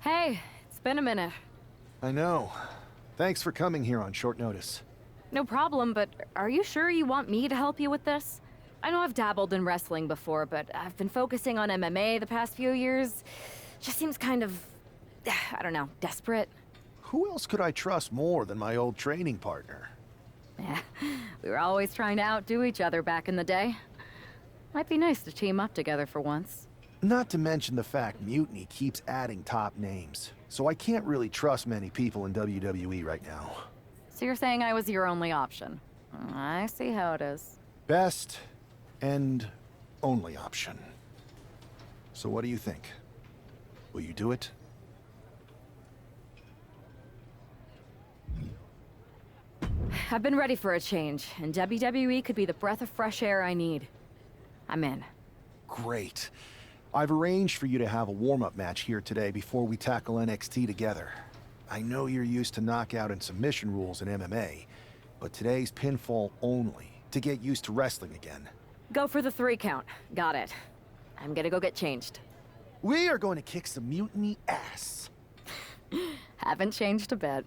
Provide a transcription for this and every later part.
Hey, it's been a minute. I know. Thanks for coming here on short notice. No problem, but are you sure you want me to help you with this? I know I've dabbled in wrestling before, but I've been focusing on MMA the past few years. Just seems kind of, I don't know, desperate. Who else could I trust more than my old training partner? Yeah, we were always trying to outdo each other back in the day. Might be nice to team up together for once. Not to mention the fact Mutiny keeps adding top names, so I can't really trust many people in WWE right now. So you're saying I was your only option? I see how it is. Best and only option. So what do you think? Will you do it? I've been ready for a change, and WWE could be the breath of fresh air I need. I'm in. Great. I've arranged for you to have a warm-up match here today before we tackle NXT together. I know you're used to knockout and submission rules in MMA, but today's pinfall only, to get used to wrestling again. Go for the 3 count. Got it. I'm gonna go get changed. We are going to kick some Mutiny ass. Haven't changed a bit.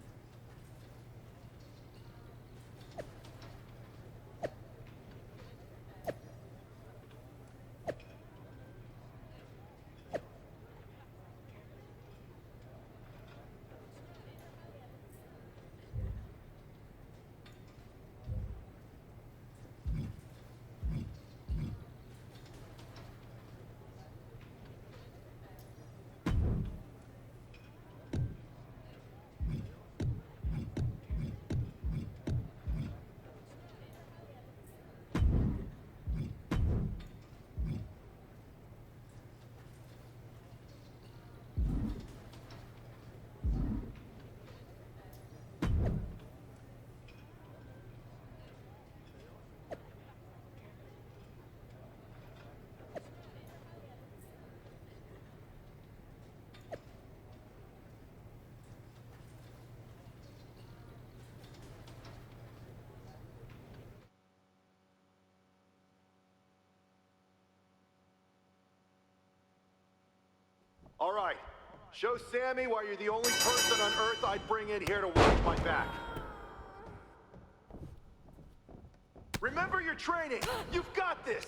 All right. Show Sammy why you're the only person on Earth I'd bring in here to watch my back. Remember your training. You've got this.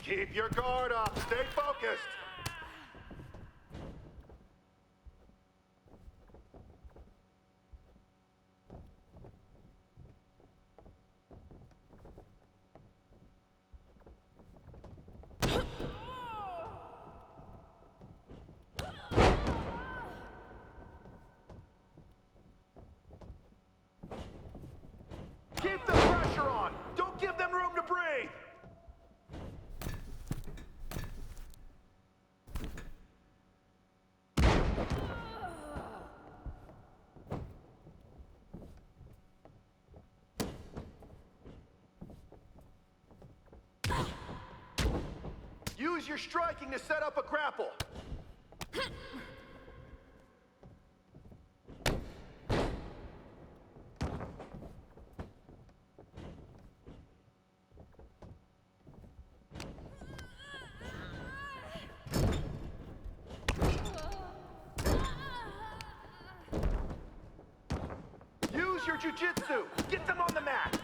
Keep your guard up. Stay focused. Keep the pressure on. Don't give them room to breathe. Use your striking to set up a grapple. Use your jiu-jitsu. Get them on the mat.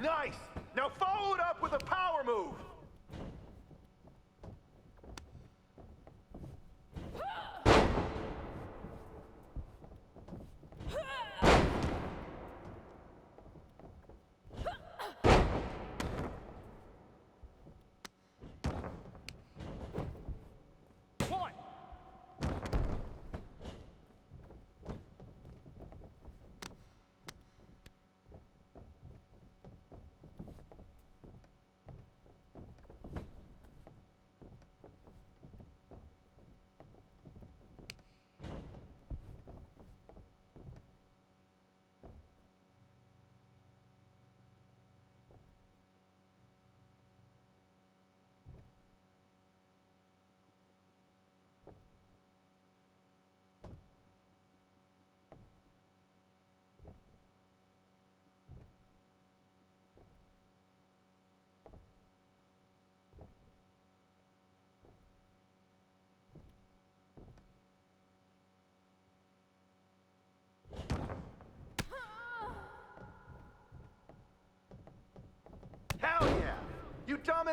Nice! Now follow it up with a power move!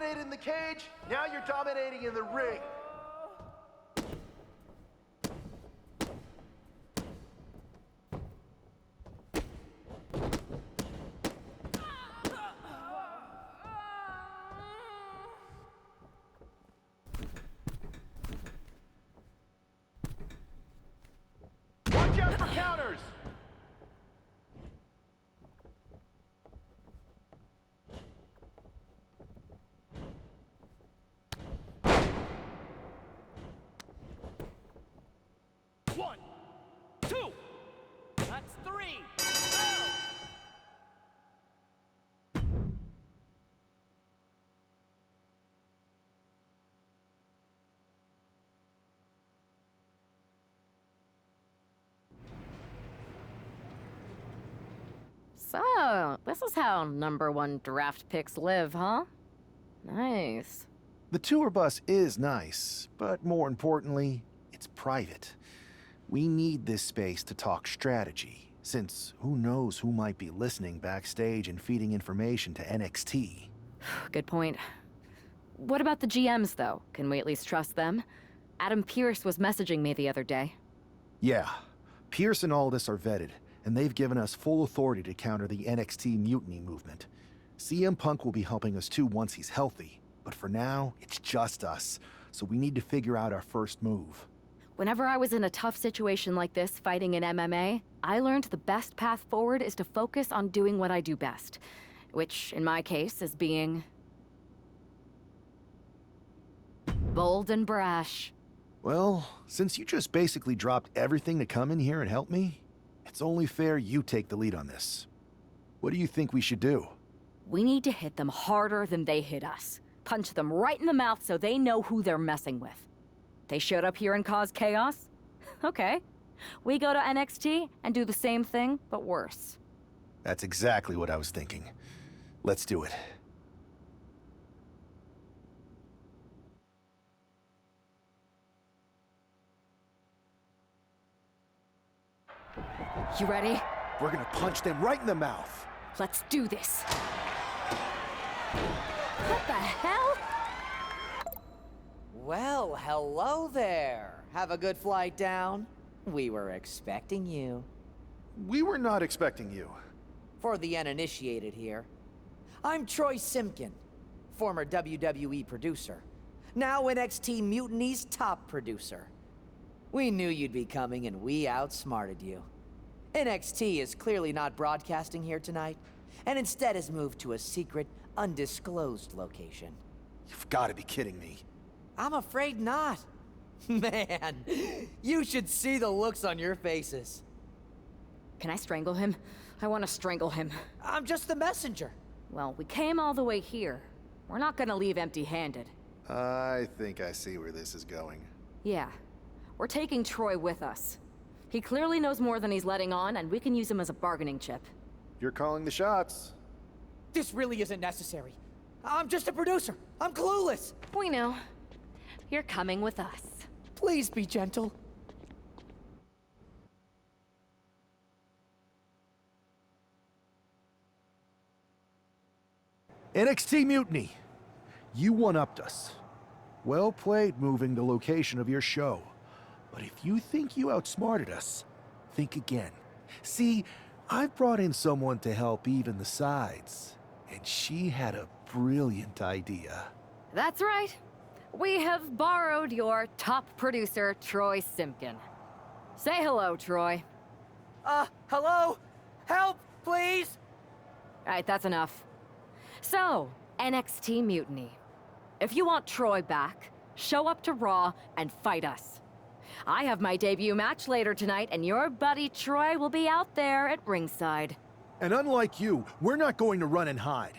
dominated in the cage, now you're dominating in the ring. Watch out for counters! One, two, that's three. Go! So, this is how #1 draft picks live, huh? Nice. The tour bus is nice, but more importantly, it's private. We need this space to talk strategy, since who knows who might be listening backstage and feeding information to NXT. Good point. What about the GMs, though? Can we at least trust them? Adam Pearce was messaging me the other day. Yeah, Pierce and Aldis are vetted, and they've given us full authority to counter the NXT mutiny movement. CM Punk will be helping us too once he's healthy, but for now, it's just us, so we need to figure out our first move. Whenever I was in a tough situation like this fighting in MMA, I learned the best path forward is to focus on doing what I do best. Which, in my case, is being... bold and brash. Well, since you just basically dropped everything to come in here and help me, it's only fair you take the lead on this. What do you think we should do? We need to hit them harder than they hit us. Punch them right in the mouth so they know who they're messing with. They showed up here and caused chaos? Okay. We go to NXT and do the same thing, but worse. That's exactly what I was thinking. Let's do it. You ready? We're gonna punch them right in the mouth. Let's do this. What the hell? Well, hello there. Have a good flight down? We were expecting you. We were not expecting you. For the uninitiated here, I'm Troy Simkin, former WWE producer, now NXT Mutiny's top producer. We knew you'd be coming and we outsmarted you. NXT is clearly not broadcasting here tonight, and instead has moved to a secret, undisclosed location. You've got to be kidding me. I'm afraid not. Man, you should see the looks on your faces. Can I strangle him? I want to strangle him. I'm just the messenger. Well, we came all the way here. We're not gonna leave empty-handed. I think I see where this is going. Yeah. We're taking Troy with us. He clearly knows more than he's letting on, and we can use him as a bargaining chip. You're calling the shots. This really isn't necessary. I'm just a producer. I'm clueless. We know. You're coming with us. Please be gentle. NXT Mutiny. You one-upped us. Well played moving the location of your show. But if you think you outsmarted us, think again. See, I've brought in someone to help even the sides, and she had a brilliant idea. That's right. We have borrowed your top producer, Troy Simkin. Say hello, Troy. Hello? Help, please? All right, that's enough. So, NXT Mutiny. If you want Troy back, show up to Raw and fight us. I have my debut match later tonight, and your buddy Troy will be out there at ringside. And unlike you, we're not going to run and hide.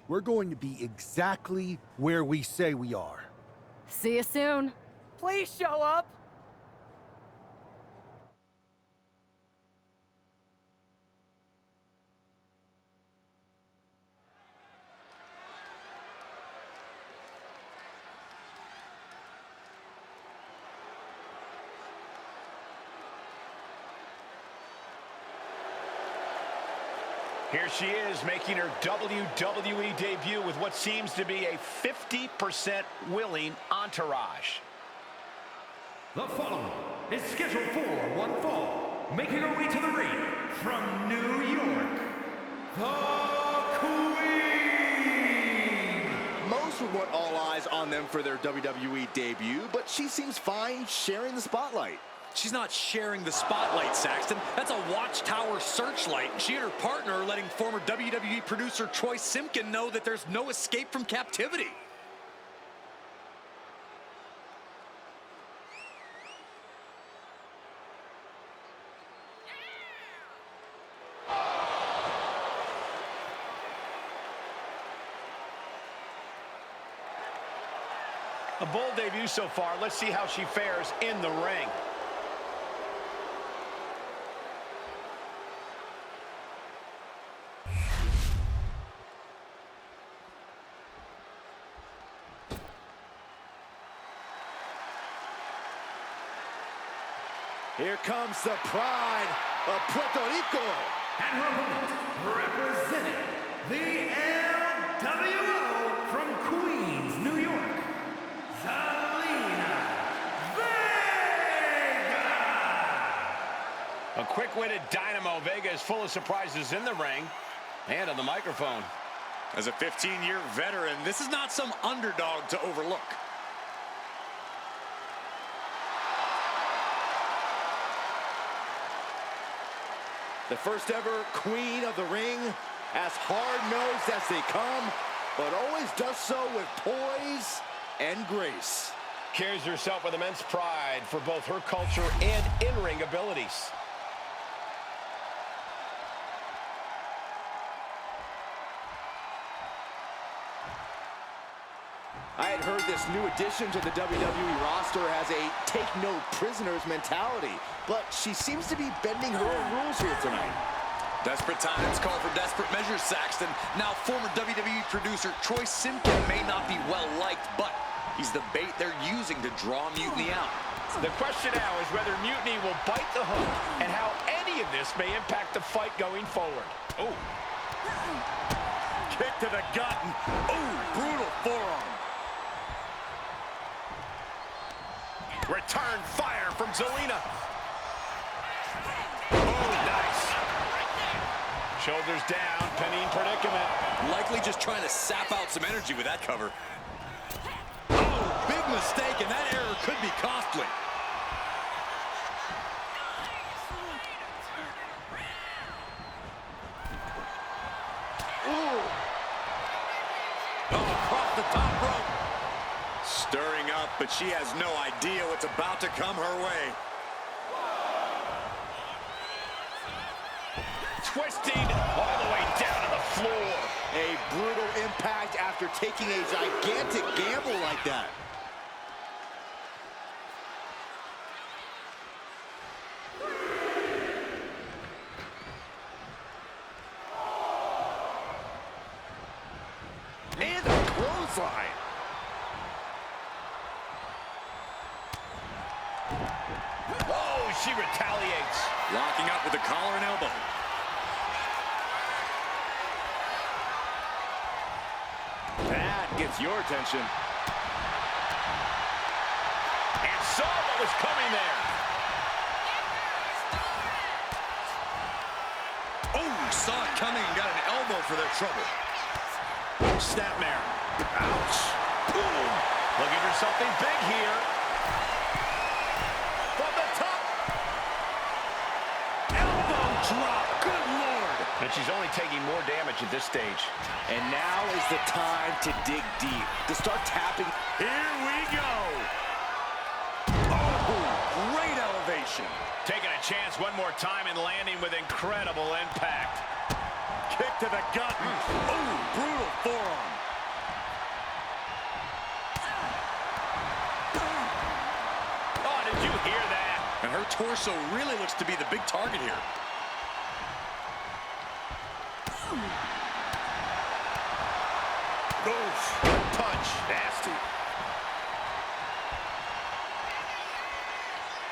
We're going to be exactly where we say we are. See you soon. Please show up. Here she is making her WWE debut with what seems to be a 50% willing entourage. The following is scheduled for one fall, making her way to the ring from New York, the Queen! Most would want all eyes on them for their WWE debut, but she seems fine sharing the spotlight. She's not sharing the spotlight, Saxton. That's a watchtower searchlight. She and her partner are letting former WWE producer Troy Simpkin know that there's no escape from captivity. A bold debut so far. Let's see how she fares in the ring. Here comes the pride of Puerto Rico. And her opponent, representing the LWO from Queens, New York, Zelina Vega! A quick-witted Dynamo. Vega is full of surprises in the ring and on the microphone. As a 15-year veteran, this is not some underdog to overlook. The first ever Queen of the Ring, as hard-nosed as they come, but always does so with poise and grace. Carries herself with immense pride for both her culture and in-ring abilities. I had heard this new addition to the WWE roster has a take-no-prisoners mentality, but she seems to be bending her own rules here tonight. Desperate times call for desperate measures, Saxton. Now, former WWE producer Troy Simpkin may not be well-liked, but he's the bait they're using to draw Mutiny out. The question now is whether Mutiny will bite the hook and how any of this may impact the fight going forward. Oh. Kick to the gut. Oh, brutal forearm. Return fire from Zelina. Oh, nice. Shoulders down, pinning predicament. Likely just trying to sap out some energy with that cover. Oh, big mistake, and that error could be costly. Ooh. Oh, across the top rope. Stirring up, but she has no idea what's about to come her way. Twisting all the way down to the floor. A brutal impact after taking a gigantic gamble like that. And a clothesline. Oh, she retaliates. Locking up with the collar and elbow. That gets your attention. And saw what was coming there. Oh, saw it coming and got an elbow for their trouble. Snapmare. Ouch. Ooh. Looking for something big here. From the top. Elbow drop. Good Lord. And she's only taking more damage at this stage. And now is the time to dig deep, to start tapping. Here we go. Oh, great elevation. Taking a chance one more time and landing with incredible impact. Kick to the gut. Oh, brutal forearm. Oh, did you hear that? And her torso really looks to be the big target here. Oof. Punch. Nasty.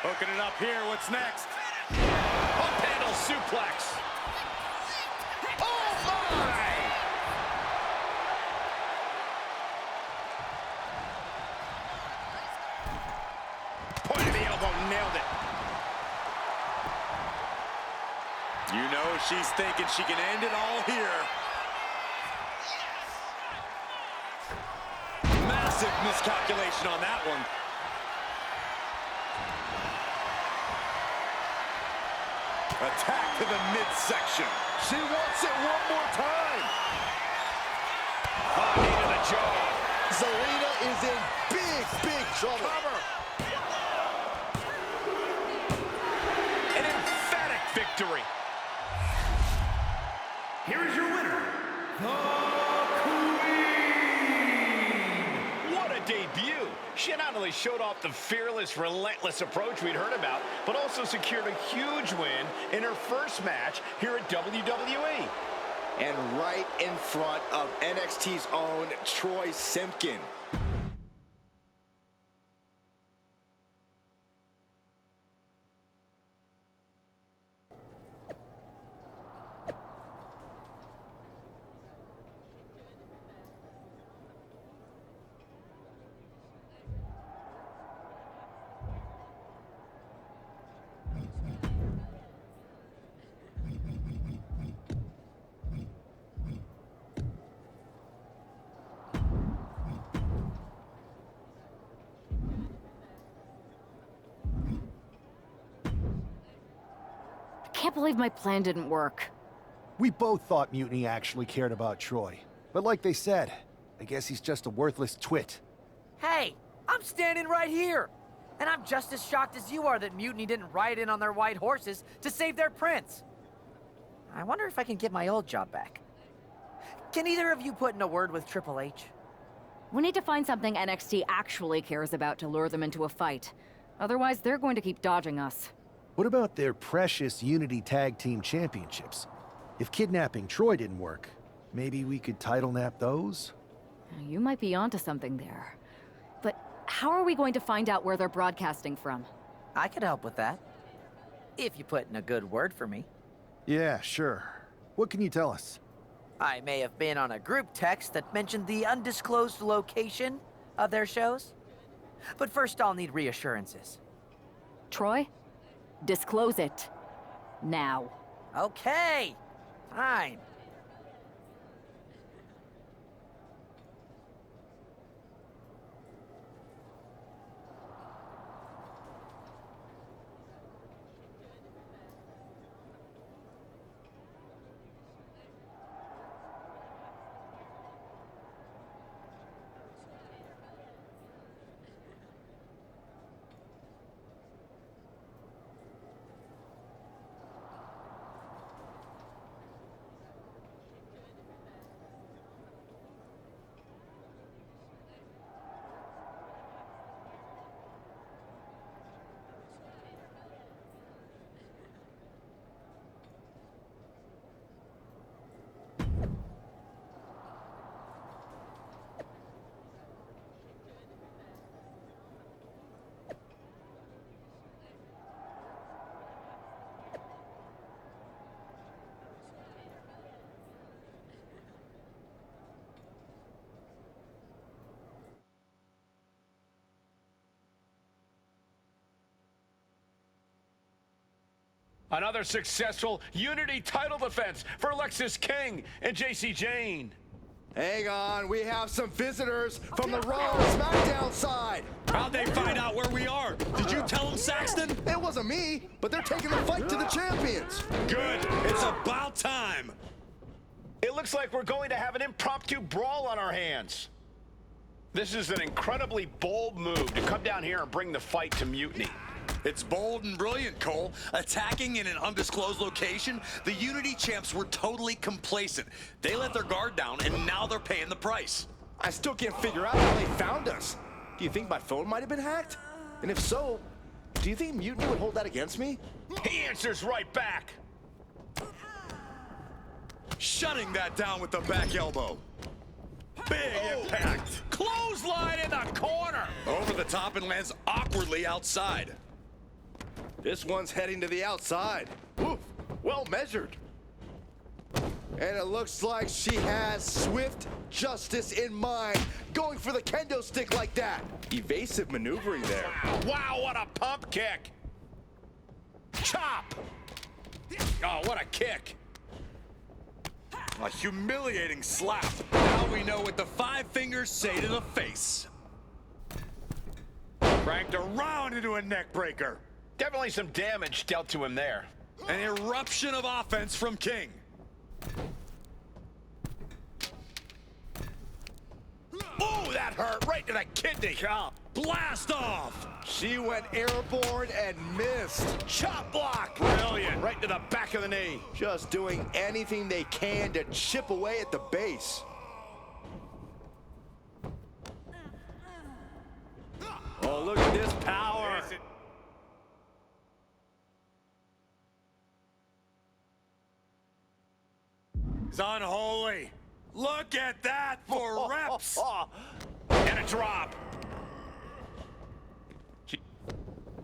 Hooking it up here. What's next? Up handle suplex. Oh, Oh, nailed it. You know she's thinking she can end it all here. Massive miscalculation on that one. Attack to the midsection. She wants it one more time. Oh, knee to the jaw. Zelina is in big trouble. Cover. An emphatic victory. Here is your winner, the Queen! What a debut. She not only showed off the fearless, relentless approach we'd heard about, but also secured a huge win in her first match here at WWE. And right in front of NXT's own Troy Simpkin. I can't believe my plan didn't work. We both thought Mutiny actually cared about Troy. But like they said, I guess he's just a worthless twit. Hey, I'm standing right here. And I'm just as shocked as you are that Mutiny didn't ride in on their white horses to save their prince. I wonder if I can get my old job back. Can either of you put in a word with Triple H? We need to find something NXT actually cares about to lure them into a fight. Otherwise, they're going to keep dodging us. What about their precious Unity Tag Team Championships? If kidnapping Troy didn't work, maybe we could title nap those? You might be onto something there. But how are we going to find out where they're broadcasting from? I could help with that. If you put in a good word for me. Yeah, sure. What can you tell us? I may have been on a group text that mentioned the undisclosed location of their shows. But first I'll need reassurances. Troy? Disclose it. Now. Okay, fine. Another successful Unity title defense for Lexis King and JC Jane. Hang on, we have some visitors from the Raw and SmackDown side. How'd they find out where we are? Did you tell them, Saxton? It wasn't me, but they're taking the fight to the champions. Good. It's about time. It looks like we're going to have an impromptu brawl on our hands. This is an incredibly bold move to come down here and bring the fight to Mutiny. It's bold and brilliant, Cole. Attacking in an undisclosed location, the Unity champs were totally complacent. They let their guard down, and now they're paying the price. I still can't figure out how they found us. Do you think my phone might have been hacked? And if so, do you think Mutiny would hold that against me? He answers right back. Shutting that down with the back elbow. Big impact. Clothesline in the corner. Over the top and lands awkwardly outside. This one's heading to the outside. Oof, well measured. And it looks like she has swift justice in mind, going for the kendo stick like that. Evasive maneuvering there. Wow, what a pump kick. Chop. Oh, what a kick. A humiliating slap. Now we know what the five fingers say to the face. Cranked around into a neck breaker. Definitely some damage dealt to him there. An eruption of offense from King. Oh, that hurt right to the kidney. Oh, Blast off! She went airborne and missed. chop block. Brilliant. Right to the back of the knee. Just doing anything they can to chip away at the base. Oh, look at this power. It's unholy. Look at that for reps. And a drop.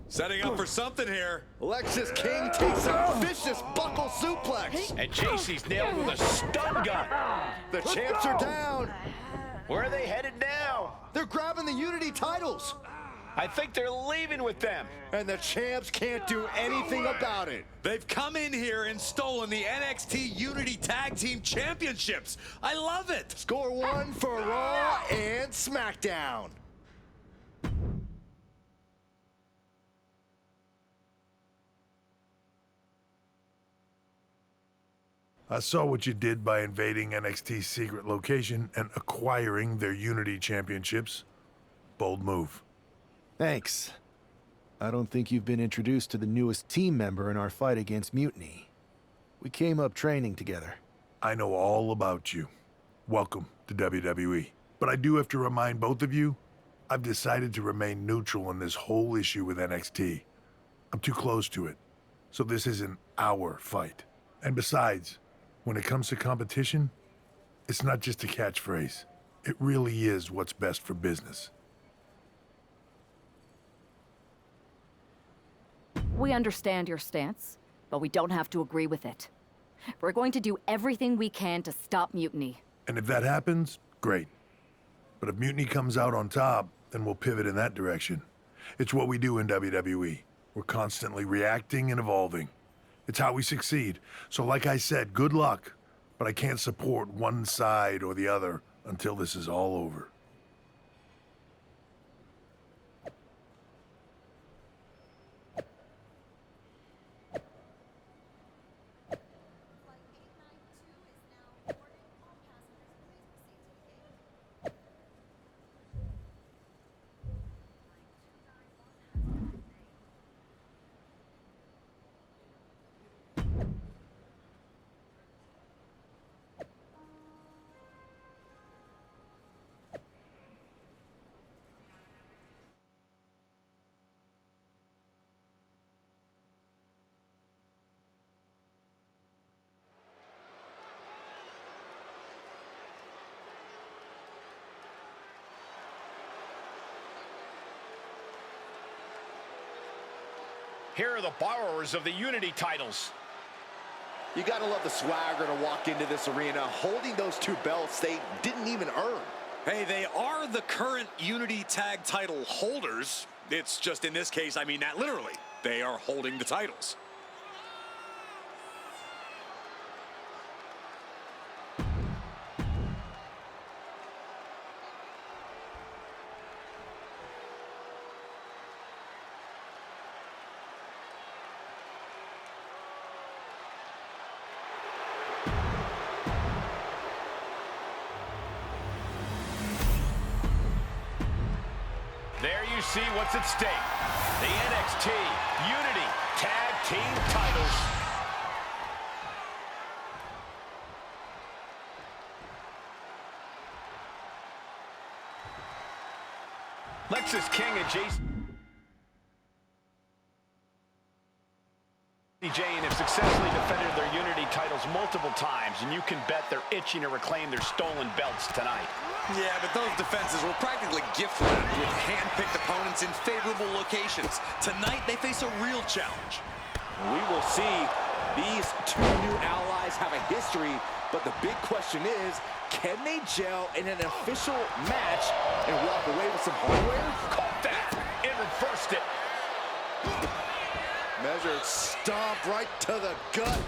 Setting up for something here. Alexis King takes a vicious buckle suplex. And JC's nailed with a stun gun. The champs are down. Where are they headed now? They're grabbing the Unity titles. I think they're leaving with them. And the champs can't do anything about it. They've come in here and stolen the NXT Unity Tag Team Championships. I love it. Score one for Raw and SmackDown. I saw what you did by invading NXT's secret location and acquiring their Unity Championships. Bold move. Thanks. I don't think you've been introduced to the newest team member in our fight against Mutiny. We came up training together. I know all about you. Welcome to WWE. But I do have to remind both of you, I've decided to remain neutral in this whole issue with NXT. I'm too close to it. So this isn't our fight. And besides, when it comes to competition, it's not just a catchphrase. It really is what's best for business. We understand your stance, but we don't have to agree with it. We're going to do everything we can to stop Mutiny. And if that happens, great. But if Mutiny comes out on top, then we'll pivot in that direction. It's what we do in WWE. We're constantly reacting and evolving. It's how we succeed. So like I said, good luck. But I can't support one side or the other until this is all over. Here are the borrowers of the Unity titles. You gotta love the swagger to walk into this arena holding those two belts they didn't even earn. Hey, they are the current Unity Tag title holders. It's just in this case, I mean that literally. They are holding the titles. There you see what's at stake. The NXT Unity Tag Team titles. Lexis King and Jane have successfully defended their Unity titles multiple times, and you can bet they're itching to reclaim their stolen belts tonight. Yeah, but those defenses were practically gift-wrapped with hand-picked opponents in favorable locations. Tonight, they face a real challenge. We will see. These two new allies have a history But the big question is, can they gel in an official match and walk away with some hardware? Caught that and reversed it. Measured stomp right to the gut.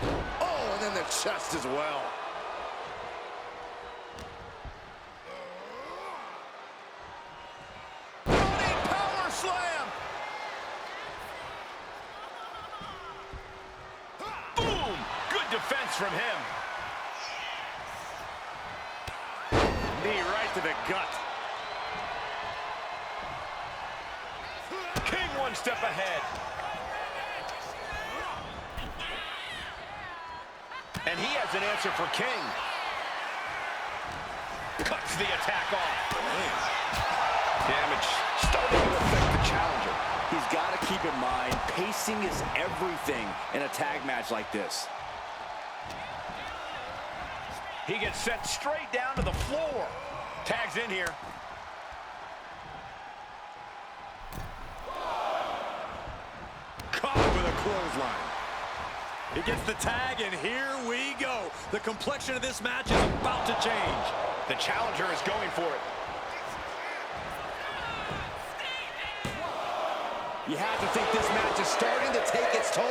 Oh, and then the chest as well. Running power slam. Boom! Good defense from him. Knee right to the gut. King one step ahead. And he has an answer for King. Cuts the attack off. Damage starting to affect the challenger. He's got to keep in mind, pacing is everything in a tag match like this. He gets sent straight down to the floor. Tags in here. Caught with a clothesline. He gets the tag, and here we go. The complexion of this match is about to change. The challenger is going for it. You have to think this match is starting to take its toll.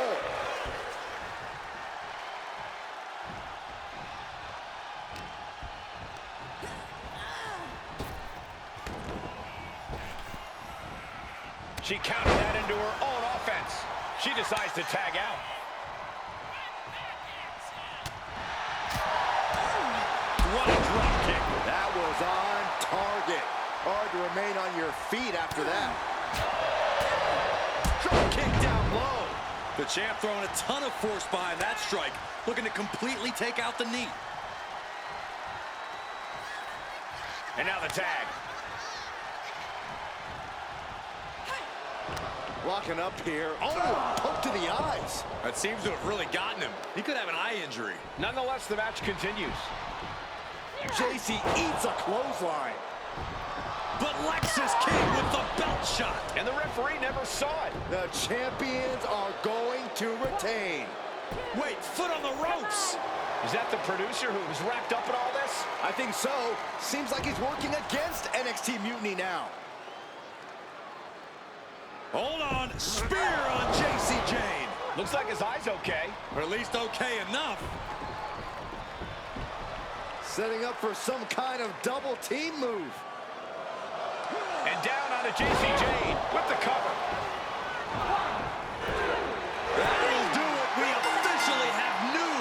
She countered that into her own offense. She decides to tag out. What a drop kick. That was on target. Hard to remain on your feet after that. Drop kick down low. The champ throwing a ton of force behind that strike, looking to completely take out the knee. And now the tag. Locking up here. Oh, poke to the eyes. That seems to have really gotten him. He could have an eye injury. Nonetheless, the match continues. JC eats a clothesline. But Lexus King with the belt shot. And the referee never saw it. The champions are going to retain. Wait, foot on the ropes. Is that the producer who was wrapped up in all this? I think so. Seems like he's working against NXT Mutiny now. Hold on. Spear on JC Jane. Looks like his eye's okay. Or at least okay enough. Setting up for some kind of double team move. And down onto JC Jane with the cover. That'll do it. We officially have new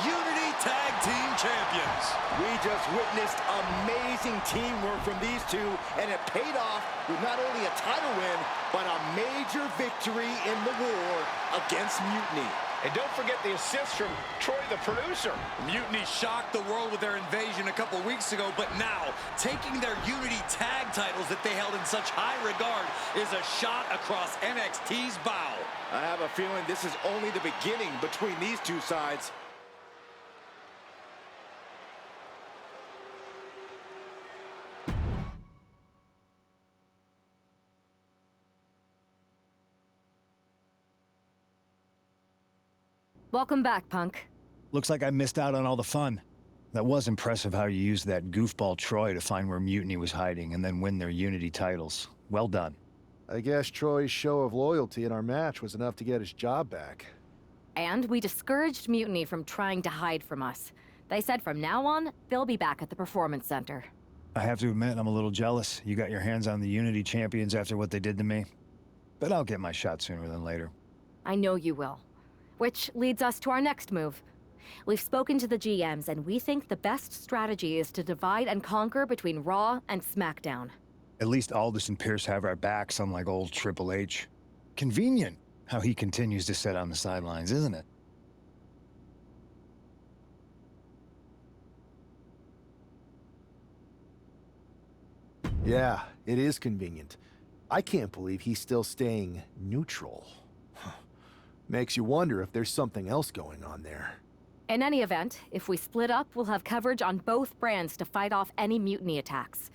Unity Tag Team Champions. We just witnessed amazing teamwork from these two, and it paid off with not only a title win, but a major victory in the war against Mutiny. And don't forget the assist from Troy, the producer. Mutiny shocked the world with their invasion a couple weeks ago, but now, taking their Unity Tag titles that they held in such high regard is a shot across NXT's bow. I have a feeling this is only the beginning between these two sides. Welcome back, Punk. Looks like I missed out on all the fun. That was impressive how you used that goofball Troy to find where Mutiny was hiding and then win their Unity titles. Well done. I guess Troy's show of loyalty in our match was enough to get his job back. And we discouraged Mutiny from trying to hide from us. They said from now on, they'll be back at the Performance Center. I have to admit, I'm a little jealous. You got your hands on the Unity champions after what they did to me. But I'll get my shot sooner than later. I know you will. Which leads us to our next move. We've spoken to the GMs, and we think the best strategy is to divide and conquer between Raw and SmackDown. At least Aldous and Pierce have our backs, unlike old Triple H. Convenient how he continues to sit on the sidelines, isn't it? Yeah, it is convenient. I can't believe he's still staying neutral. Makes you wonder if there's something else going on there. In any event, if we split up, we'll have coverage on both brands to fight off any mutiny attacks.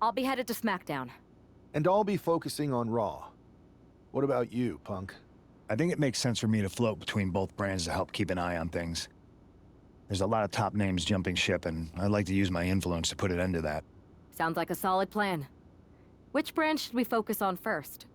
I'll be headed to SmackDown. And I'll be focusing on Raw. What about you, Punk? I think it makes sense for me to float between both brands to help keep an eye on things. There's a lot of top names jumping ship, and I'd like to use my influence to put an end to that. Sounds like a solid plan. Which brand should we focus on first?